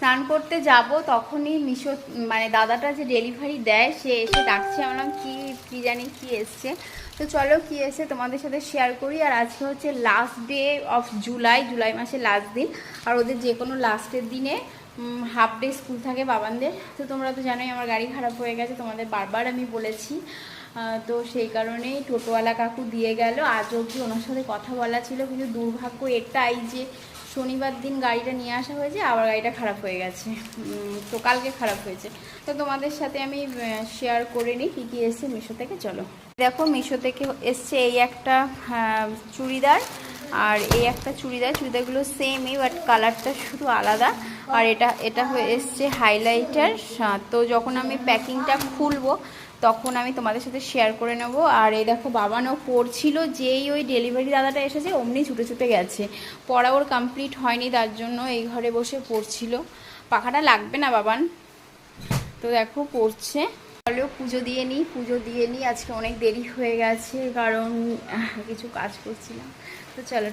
স্নান করতে যাব তখনই মিশো মানে দাদাটা যে ডেলিভারি দেয় সে এসে ডাকছে। আমরা কি জানি কি এসছে। তো চলো কি এসে তোমাদের সাথে শেয়ার করি। আর আজকে হচ্ছে লাস্ট ডে অফ জুলাই মাসের লাস্ট দিন। আর ওদের যে কোনো লাস্টের দিনে হাফ ডে স্কুল থাকে বাবানদের। তো তোমরা তো জানোই আমার গাড়ি খারাপ হয়ে গেছে, তোমাদের বারবার আমি বলেছি। তো সেই কারণেই টোটোওয়ালা কাকু দিয়ে গেল। আজ অবধি ওনার সাথে কথা বলা ছিল, কিন্তু দুর্ভাগ্য এটাই যে শনিবার দিন গাড়িটা নিয়ে আসা হয়েছে, আবার গাড়িটা খারাপ হয়ে গেছে। তো কালকে খারাপ হয়েছে। তো তোমাদের সাথে আমি শেয়ার করে নিই কী কী এসছে মিশো থেকে। চলো দেখো, মিশো থেকে এসছে এই একটা চুড়িদার আর এই একটা চুড়িদারগুলো সেমই, বাট কালারটা শুধু আলাদা। আর এটা হয়ে এসছে হাইলাইটার। তো যখন আমি প্যাকিংটা খুলবো তখন আমি তোমাদের সাথে শেয়ার করে নেব। আর এই দেখো বাবানও পড়ছিল, যেই ওই ডেলিভারি দাদাটা এসেছে অমনি ছুটে ছুটে গেছে। পড়া ওর কমপ্লিট হয়নি, তার জন্য এই ঘরে বসে পড়ছিল। পাখাটা লাগবে না বাবান। তো দেখো পড়ছে। চলো পুজো দিয়ে নিই। আজকে অনেক দেরি হয়ে গেছে কারণ কিছু কাজ করছিলাম। তো চলো।